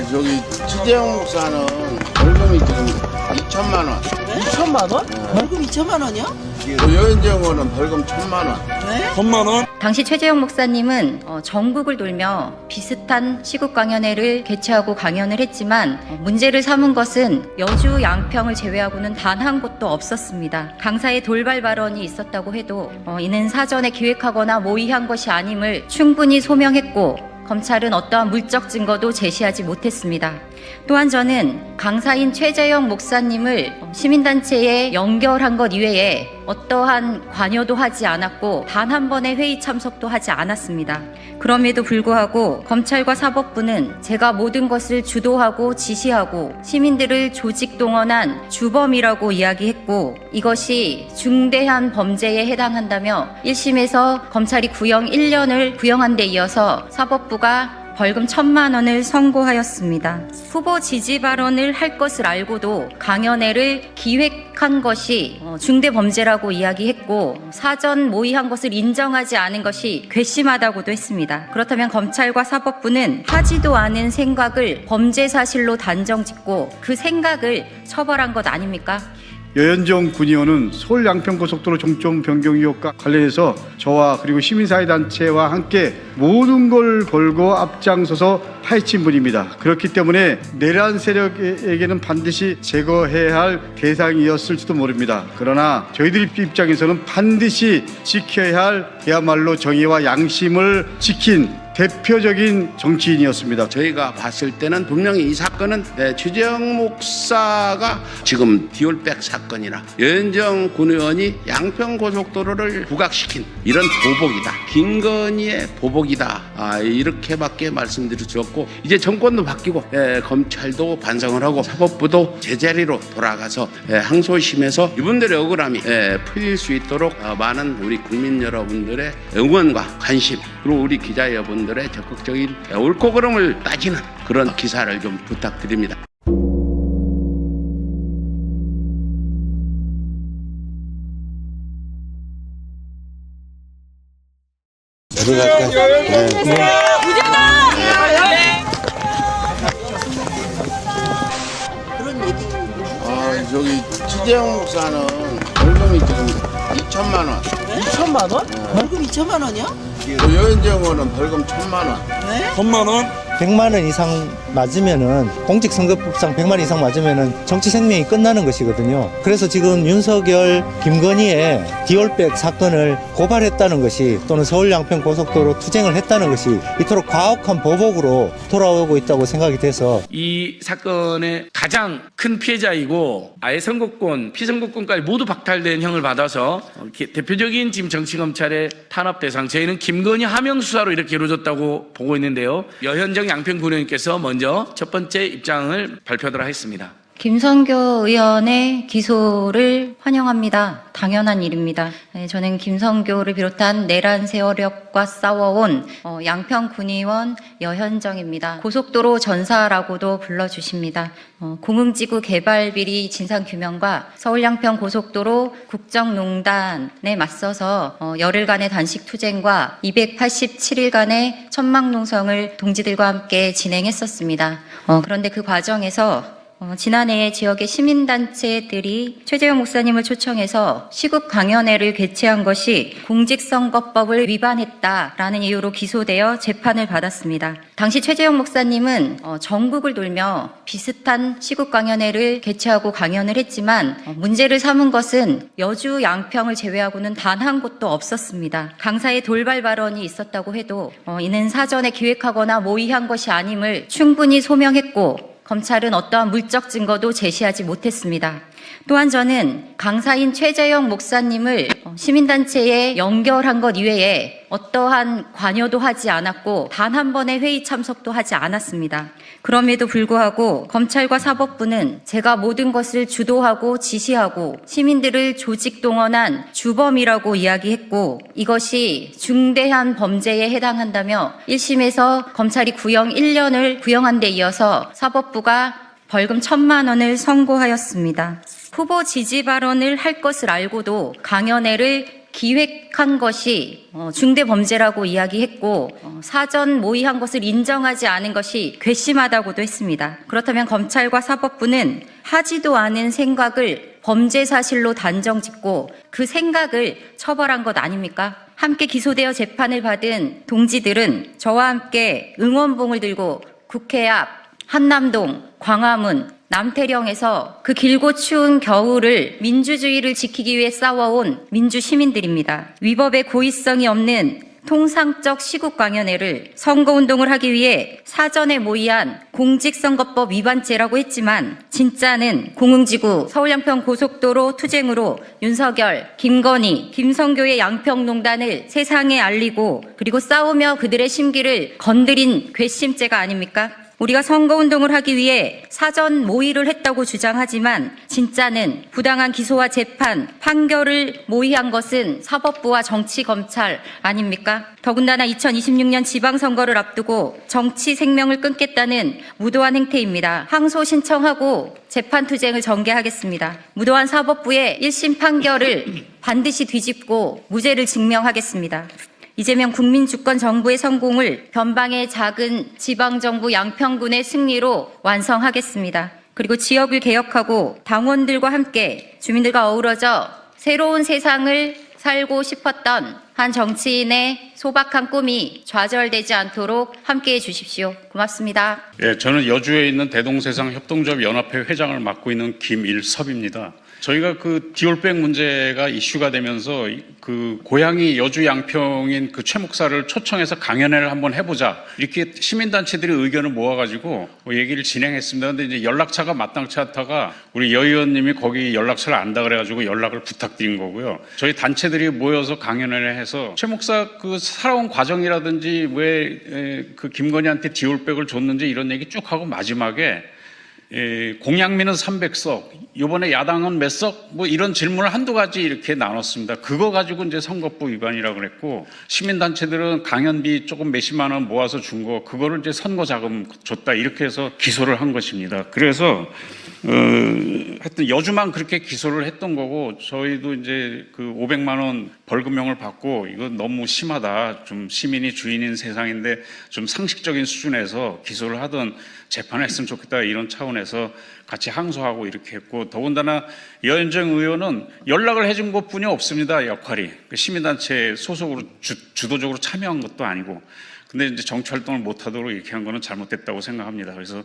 저기 최재형 목사는 벌금이 지금 2천만 원. 2천만 원? 벌금 2천만 원이요? 여현정은 벌금 1,000만 원. 네? 1,000만 원? 당시 최재형 목사님은 전국을 돌며 비슷한 시국 강연회를 개최하고 강연을 했지만 문제를 삼은 것은 여주 양평을 제외하고는 단 한 곳도 없었습니다. 강사의 돌발 발언이 있었다고 해도 이는 사전에 기획하거나 모의한 것이 아님을 충분히 소명했고 검찰은 어떠한 물적 증거도 제시하지 못했습니다. 또한 저는 강사인 최재형 목사님을 시민단체에 연결한 것 이외에 어떠한 관여도 하지 않았고 단 한 번의 회의 참석도 하지 않았습니다. 그럼에도 불구하고 검찰과 사법부는 제가 모든 것을 주도하고 지시하고 시민들을 조직 동원한 주범이라고 이야기했고 이것이 중대한 범죄에 해당한다며 1심에서 검찰이 구형 1년을 구형한 데 이어서 사법부가 벌금 1,000만 원을 선고하였습니다. 후보 지지 발언을 할 것을 알고도 강연회를 기획한 것이 중대 범죄라고 이야기했고 사전 모의한 것을 인정하지 않은 것이 괘씸하다고도 했습니다. 그렇다면 검찰과 사법부는 하지도 않은 생각을 범죄 사실로 단정짓고 그 생각을 처벌한 것 아닙니까? 여현정 군의원은 서울 양평고속도로 종점 변경 의혹과 관련해서 저와 그리고 시민사회단체와 함께 모든 걸 걸고 앞장서서 파헤친 분입니다. 그렇기 때문에 내란 세력에게는 반드시 제거해야 할 대상이었을지도 모릅니다. 그러나 저희들 입장에서는 반드시 지켜야 할 그야말로 정의와 양심을 지킨 대표적인 정치인이었습니다. 저희가 봤을 때는 분명히 이 사건은 최재형 목사가 지금 디올백 사건이나 여현정 군 의원이 양평고속도로를 부각시킨 이런 보복이다. 김건희의 보복이다. 이렇게밖에 말씀드릴 수 없고 이제 정권도 바뀌고 검찰도 반성을 하고 사법부도 제자리로 돌아가서 항소심에서 이분들의 억울함이 풀릴 수 있도록 많은 우리 국민 여러분들의 응원과 관심 그리고 우리 기자 여러분들의 적극적인 옳고 그름을 따지는 그런 기사를 좀 부탁드립니다. 그런 얘기. 저기 최재형 목사는 벌금이 지금 2천만 원. 2천만 원? 벌금 2천만 원이요? 여현정은 벌금 1,000만 원. 네? 1,000만 원? 100만 원 이상 맞으면은 공직선거법상 100만 원 이상 맞으면은 정치 생명이 끝나는 것이거든요. 그래서 지금 윤석열, 김건희의 디올백 사건을 고발했다는 것이 또는 서울 양평 고속도로 투쟁을 했다는 것이 이토록 과혹한 보복으로 돌아오고 있다고 생각이 돼서 이 사건의 가장 큰 피해자이고 아예 선거권, 피선거권까지 모두 박탈된 형을 받아서 대표적인 지금 정치검찰의 탄압 대상 저희는 김건희 하명 수사로 이렇게 이루어졌다고 보고 있는데요. 여현정 양평군의원께서 먼저 첫 번째 입장을 발표하도록 하겠습니다. 김성교 의원의 기소를 환영합니다. 당연한 일입니다. 저는 김성교를 비롯한 내란 세력과 싸워온 양평군의원 여현정입니다. 고속도로 전사라고도 불러주십니다. 공흥지구 개발비리 진상규명과 서울 양평 고속도로 국정농단에 맞서서 열흘간의 단식투쟁과 287일간의 천막농성을 동지들과 함께 진행했었습니다. 그런데 그 과정에서 지난해 지역의 시민단체들이 최재형 목사님을 초청해서 시국 강연회를 개최한 것이 공직선거법을 위반했다라는 이유로 기소되어 재판을 받았습니다. 당시 최재형 목사님은 전국을 돌며 비슷한 시국 강연회를 개최하고 강연을 했지만 문제를 삼은 것은 여주 양평을 제외하고는 단 한 곳도 없었습니다. 강사의 돌발 발언이 있었다고 해도 이는 사전에 기획하거나 모의한 것이 아님을 충분히 소명했고 검찰은 어떠한 물적 증거도 제시하지 못했습니다. 또한 저는 강사인 최재형 목사님을 시민단체에 연결한 것 이외에 어떠한 관여도 하지 않았고 단 한 번의 회의 참석도 하지 않았습니다. 그럼에도 불구하고 검찰과 사법부는 제가 모든 것을 주도하고 지시하고 시민들을 조직 동원한 주범이라고 이야기했고 이것이 중대한 범죄에 해당한다며 1심에서 검찰이 구형 1년을 구형한 데 이어서 사법부가 벌금 1,000만 원을 선고하였습니다. 후보 지지 발언을 할 것을 알고도 강연회를 기획한 것이 중대 범죄라고 이야기했고 사전 모의한 것을 인정하지 않은 것이 괘씸하다고도 했습니다. 그렇다면 검찰과 사법부는 하지도 않은 생각을 범죄 사실로 단정짓고 그 생각을 처벌한 것 아닙니까? 함께 기소되어 재판을 받은 동지들은 저와 함께 응원봉을 들고 국회 앞 한남동, 광화문, 남태령에서 그 길고 추운 겨울을 민주주의를 지키기 위해 싸워온 민주시민들입니다. 위법의 고의성이 없는 통상적 시국강연회를 선거운동을 하기 위해 사전에 모의한 공직선거법 위반죄라고 했지만 진짜는 공흥지구 서울양평고속도로 투쟁으로 윤석열, 김건희, 김성교의 양평농단을 세상에 알리고 그리고 싸우며 그들의 심기를 건드린 괘씸죄가 아닙니까? 우리가 선거운동을 하기 위해 사전 모의를 했다고 주장하지만 진짜는 부당한 기소와 재판, 판결을 모의한 것은 사법부와 정치검찰 아닙니까? 더군다나 2026년 지방선거를 앞두고 정치 생명을 끊겠다는 무도한 행태입니다. 항소 신청하고 재판투쟁을 전개하겠습니다. 무도한 사법부의 1심 판결을 반드시 뒤집고 무죄를 증명하겠습니다. 이재명 국민주권 정부의 성공을 변방의 작은 지방정부 양평군의 승리로 완성하겠습니다. 그리고 지역을 개혁하고 당원들과 함께 주민들과 어우러져 새로운 세상을 살고 싶었던 한 정치인의 소박한 꿈이 좌절되지 않도록 함께해 주십시오. 고맙습니다. 예, 저는 여주에 있는 대동세상 협동조합 연합회 회장을 맡고 있는 김일섭입니다. 저희가 그 디올백 문제가 이슈가 되면서 그 고향이 여주 양평인 그 최 목사를 초청해서 강연회를 한번 해보자 이렇게 시민단체들이 의견을 모아가지고 얘기를 진행했습니다. 근데 이제 연락처가 마땅치 않다가 우리 여 의원님이 거기 연락처를 안다 그래가지고 연락을 부탁드린 거고요. 저희 단체들이 모여서 강연회를 해서 최 목사 그 살아온 과정이라든지 왜 그 김건희한테 디올백을 줬는지 이런 얘기 쭉 하고 마지막에 공약민은 300석, 이번에 야당은 몇 석? 뭐 이런 질문을 한두 가지 이렇게 나눴습니다. 그거 가지고 이제 선거법 위반이라고 그랬고, 시민단체들은 강연비 조금 몇십만 원 모아서 준 거, 그거를 이제 선거 자금 줬다. 이렇게 해서 기소를 한 것입니다. 그래서, 하여튼 여주만 그렇게 기소를 했던 거고, 저희도 이제 그 500만 원 벌금형을 받고, 이건 너무 심하다. 좀 시민이 주인인 세상인데 좀 상식적인 수준에서 기소를 하던 재판을 했으면 좋겠다. 이런 차원에서 같이 항소하고 이렇게 했고, 더군다나 여현정 의원은 연락을 해준 것 뿐이 없습니다. 역할이. 시민단체 소속으로 주도적으로 참여한 것도 아니고. 근데 이제 정치활동을 못하도록 이렇게 한 거는 잘못됐다고 생각합니다. 그래서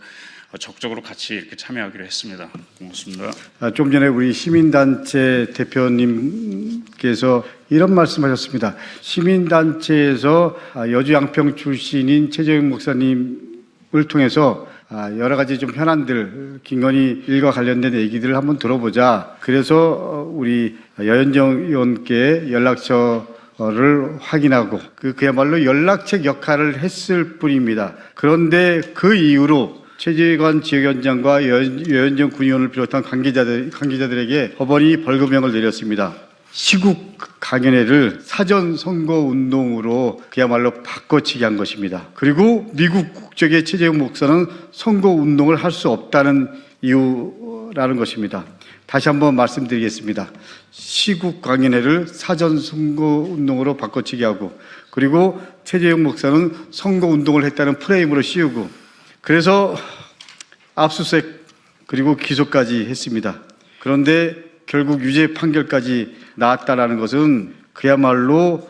적극적으로 같이 이렇게 참여하기로 했습니다. 고맙습니다. 좀 전에 우리 시민단체 대표님께서 이런 말씀하셨습니다. 시민단체에서 여주 양평 출신인 최재형 목사님을 통해서 여러 가지 좀 현안들, 김건희 일과 관련된 얘기들을 한번 들어보자. 그래서 우리 여현정 의원께 연락처를 확인하고 그야말로 연락책 역할을 했을 뿐입니다. 그런데 그 이후로 최재관 지역위원장과 여현정 군의원을 비롯한 관계자들에게 법원이 벌금형을 내렸습니다. 시국 강연회를 사전 선거 운동으로 그야말로 바꿔치기 한 것입니다. 그리고 미국 국적의 최재형 목사는 선거 운동을 할 수 없다는 이유라는 것입니다. 다시 한번 말씀드리겠습니다. 시국 강연회를 사전 선거 운동으로 바꿔치기 하고, 그리고 최재형 목사는 선거 운동을 했다는 프레임으로 씌우고, 그래서 압수수색 그리고 기소까지 했습니다. 그런데 결국 유죄 판결까지 나왔다라는 것은 그야말로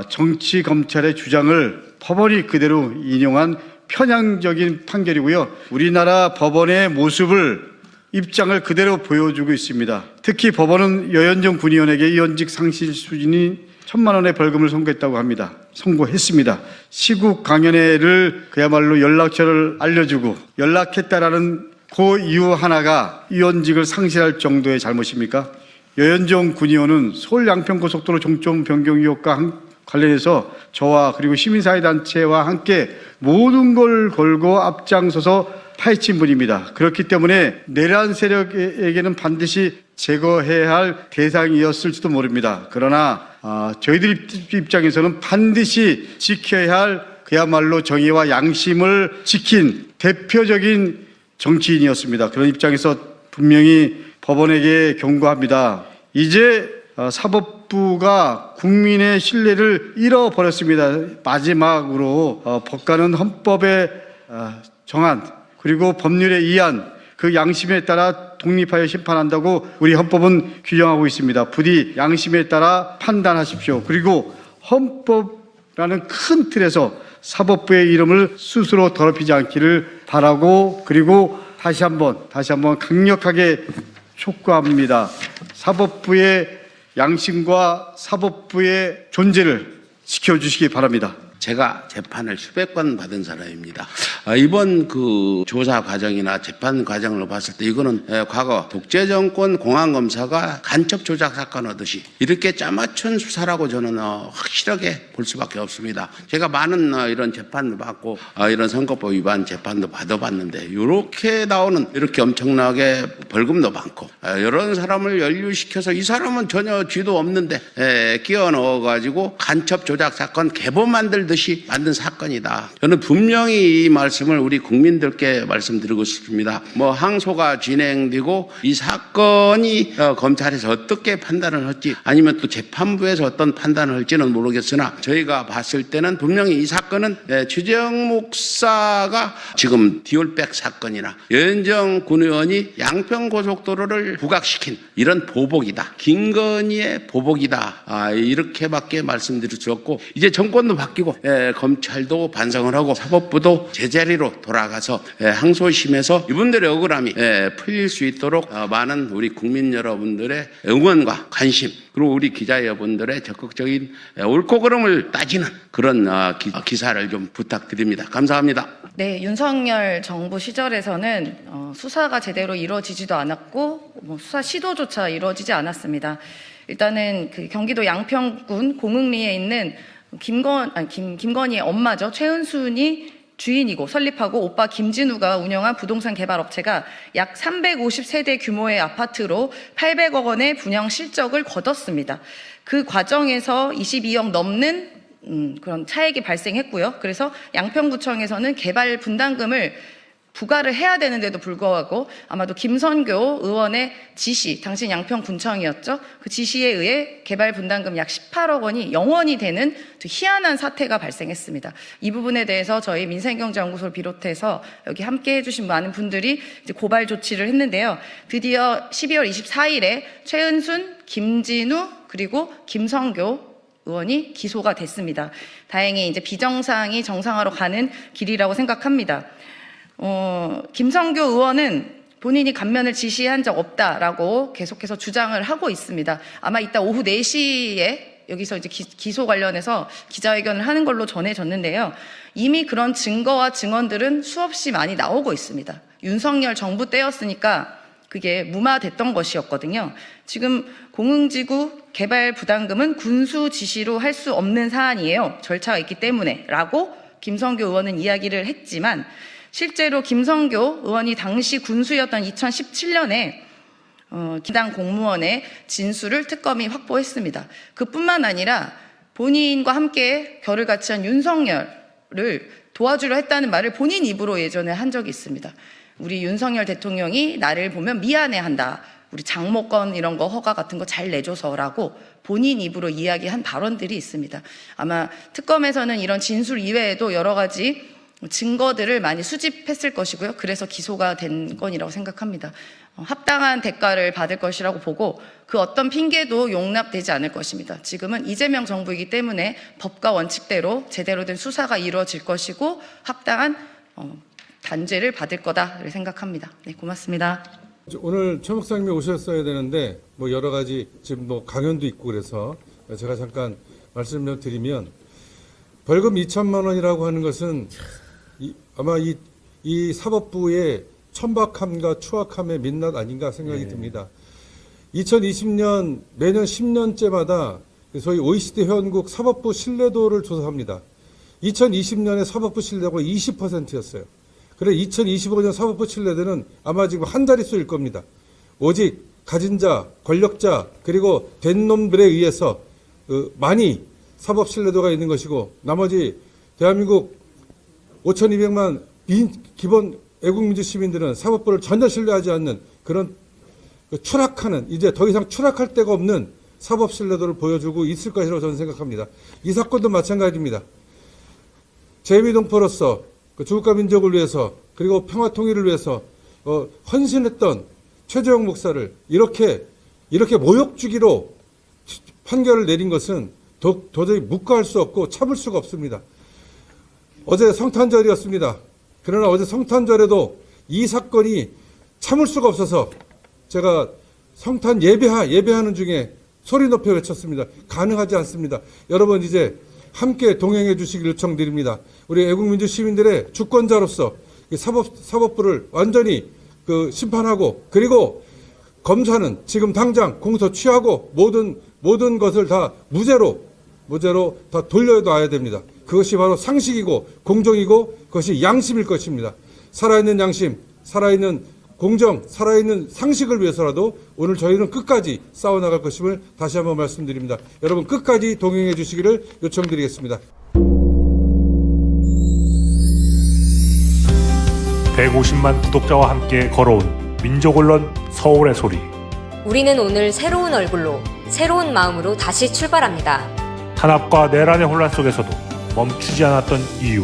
정치 검찰의 주장을 법원이 그대로 인용한 편향적인 판결이고요. 우리나라 법원의 모습을 입장을 그대로 보여주고 있습니다. 특히 법원은 여현정 군의원에게 의원직 상실 수준인 1,000만 원의 벌금을 선고했다고 합니다. 선고했습니다. 시국 강연회를 그야말로 연락처를 알려주고 연락했다라는 그 이유 하나가 의원직을 상실할 정도의 잘못입니까? 여현정 군의원은 서울 양평고속도로 종점 변경 의혹과 관련해서 저와 그리고 시민사회단체와 함께 모든 걸 걸고 앞장서서 파헤친 분입니다. 그렇기 때문에 내란 세력에게는 반드시 제거해야 할 대상이었을지도 모릅니다. 그러나 저희들 입장에서는 반드시 지켜야 할 그야말로 정의와 양심을 지킨 대표적인 정치인이었습니다. 그런 입장에서 분명히 법원에게 경고합니다. 이제 사법부가 국민의 신뢰를 잃어버렸습니다. 마지막으로 법관은 헌법에 정한 그리고 법률에 의한 그 양심에 따라 독립하여 심판한다고 우리 헌법은 규정하고 있습니다. 부디 양심에 따라 판단하십시오. 그리고 헌법라는 큰 틀에서 사법부의 이름을 스스로 더럽히지 않기를 바라고, 그리고 다시 한번 강력하게 촉구합니다. 사법부의 양심과 사법부의 존재를 지켜주시기 바랍니다. 제가 재판을 수백 번 받은 사람입니다. 이번 그 조사 과정이나 재판 과정을 봤을 때 이거는 과거 독재정권 공안검사가 간첩 조작 사건 하듯이 이렇게 짜맞춘 수사라고 저는 확실하게 볼 수밖에 없습니다. 제가 많은 이런 재판도 받고 이런 선거법 위반 재판도 받아봤는데 이렇게 나오는, 이렇게 엄청나게 벌금도 많고 이런 사람을 연루시켜서 이 사람은 전혀 죄도 없는데 끼워 넣어가지고 간첩 조작 사건 개본 만들듯이 만든 사건이다. 저는 분명히 이 말씀을 우리 국민들께 말씀드리고 싶습니다. 항소가 진행되고 이 사건이 검찰에서 어떻게 판단을 할지, 아니면 또 재판부에서 어떤 판단을 할지는 모르겠으나 저희가 봤을 때는 분명히 이 사건은 최재형 목사가 지금 디올백 사건이나 여현정 군 의원이 양평고속도로를 부각시킨 이런 보복이다. 김건희의 보복이다. 이렇게밖에 말씀드릴 수 없고, 이제 정권도 바뀌고 검찰도 반성을 하고 사법부도 제자리로 돌아가서 항소심에서 이분들의 억울함이 풀릴 수 있도록 많은 우리 국민 여러분들의 응원과 관심, 그리고 우리 기자 여러분들의 적극적인 옳고 그름을 따지는 그런 기사를 좀 부탁드립니다. 감사합니다. 네, 윤석열 정부 시절에서는 수사가 제대로 이루어지지도 않았고 수사 시도조차 이루어지지 않았습니다. 일단은 그 경기도 양평군 공흥리에 있는 김건희의 엄마죠. 최은순이 주인이고 설립하고 오빠 김진우가 운영한 부동산 개발 업체가 약 350세대 규모의 아파트로 800억 원의 분양 실적을 거뒀습니다. 그 과정에서 22억 넘는 그런 차액이 발생했고요. 그래서 양평구청에서는 개발 분담금을 부과를 해야 되는데도 불구하고 아마도 김선교 의원의 지시, 당신 양평군청이었죠. 그 지시에 의해 개발 분담금 약 18억 원이 영원이 되는 희한한 사태가 발생했습니다. 이 부분에 대해서 저희 민생경제연구소를 비롯해서 여기 함께 해주신 많은 분들이 이제 고발 조치를 했는데요. 드디어 12월 24일에 최은순, 김진우 그리고 김선교 의원이 기소가 됐습니다. 다행히 이제 비정상이 정상화로 가는 길이라고 생각합니다. 김성교 의원은 본인이 감면을 지시한 적 없다라고 계속해서 주장을 하고 있습니다. 아마 이따 오후 4시에 여기서 이제 기소 관련해서 기자회견을 하는 걸로 전해졌는데요. 이미 그런 증거와 증언들은 수없이 많이 나오고 있습니다. 윤석열 정부 때였으니까 그게 무마됐던 것이었거든요. 지금 공흥지구 개발 부담금은 군수 지시로 할 수 없는 사안이에요. 절차가 있기 때문에 라고 김성교 의원은 이야기를 했지만, 실제로 김성교 의원이 당시 군수였던 2017년에 기당 공무원의 진술을 특검이 확보했습니다. 그뿐만 아니라 본인과 함께 결을 같이 한 윤석열을 도와주려 했다는 말을 본인 입으로 예전에 한 적이 있습니다. 우리 윤석열 대통령이 나를 보면 미안해한다. 우리 장모권 이런 거 허가 같은 거 잘 내줘서라고 본인 입으로 이야기한 발언들이 있습니다. 아마 특검에서는 이런 진술 이외에도 여러 가지 증거들을 많이 수집했을 것이고요. 그래서 기소가 된 건이라고 생각합니다. 합당한 대가를 받을 것이라고 보고 그 어떤 핑계도 용납되지 않을 것입니다. 지금은 이재명 정부이기 때문에 법과 원칙대로 제대로 된 수사가 이루어질 것이고 합당한 단죄를 받을 거다 생각합니다. 네, 고맙습니다. 오늘 최 목사님이 오셨어야 되는데 여러 가지 지금 강연도 있고 그래서 제가 잠깐 말씀 좀 드리면, 벌금 2천만 원이라고 하는 것은 아마 이 사법부의 천박함과 추악함의 민낯 아닌가 생각이 듭니다. 2020년 매년 10년째마다 소위 OECD 회원국 사법부 신뢰도를 조사합니다. 2020년에 사법부 신뢰도가 20%였어요. 그래 2025년 사법부 신뢰도는 아마 지금 한 자릿수일 겁니다. 오직 가진 자, 권력자, 그리고 된 놈들에 의해서 많이 사법 신뢰도가 있는 것이고, 나머지 대한민국 5,200만 기본 애국민주 시민들은 사법부를 전혀 신뢰하지 않는 그런 추락하는, 이제 더 이상 추락할 데가 없는 사법 신뢰도를 보여주고 있을 것이라고 저는 생각합니다. 이 사건도 마찬가지입니다. 재미동포로서 그 주국과 민족을 위해서 그리고 평화 통일을 위해서 헌신했던 최재형 목사를 이렇게 모욕주기로 판결을 내린 것은 도저히 묵과할 수 없고 참을 수가 없습니다. 어제 성탄절이었습니다. 그러나 어제 성탄절에도 이 사건이 참을 수가 없어서 제가 성탄 예배하는 중에 소리 높여 외쳤습니다. 가능하지 않습니다. 여러분 이제 함께 동행해 주시길 요청드립니다. 우리 애국민주 시민들의 주권자로서 사법부를 완전히 심판하고 그리고 검사는 지금 당장 공소 취하고 모든 것을 다 무죄로 다 돌려놔야 됩니다. 그것이 바로 상식이고 공정이고 그것이 양심일 것입니다. 살아있는 양심, 살아있는 공정, 살아있는 상식을 위해서라도 오늘 저희는 끝까지 싸워나갈 것임을 다시 한번 말씀드립니다. 여러분 끝까지 동행해 주시기를 요청드리겠습니다. 150만 구독자와 함께 걸어온 민족언론 서울의 소리. 우리는 오늘 새로운 얼굴로 새로운 마음으로 다시 출발합니다. 탄압과 내란의 혼란 속에서도 멈추지 않았던 이유.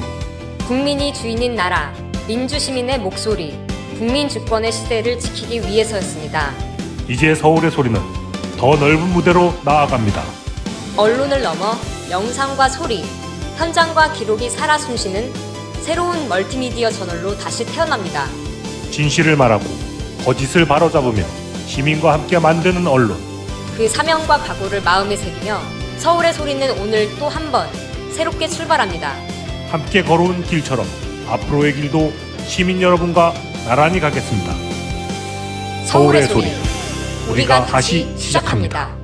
국민이 주인인 나라, 민주시민의 목소리, 국민 주권의 시대를 지키기 위해서였습니다. 이제 서울의 소리는 더 넓은 무대로 나아갑니다. 언론을 넘어 영상과 소리, 현장과 기록이 살아 숨쉬는 새로운 멀티미디어 저널로 다시 태어납니다. 진실을 말하고 거짓을 바로잡으며 시민과 함께 만드는 언론. 그 사명과 각오를 마음에 새기며 서울의 소리는 오늘 또 한 번 새롭게 출발합니다. 함께 걸어온 길처럼 앞으로의 길도 시민 여러분과 나란히 가겠습니다. 서울의 소리. 우리가 다시 시작합니다.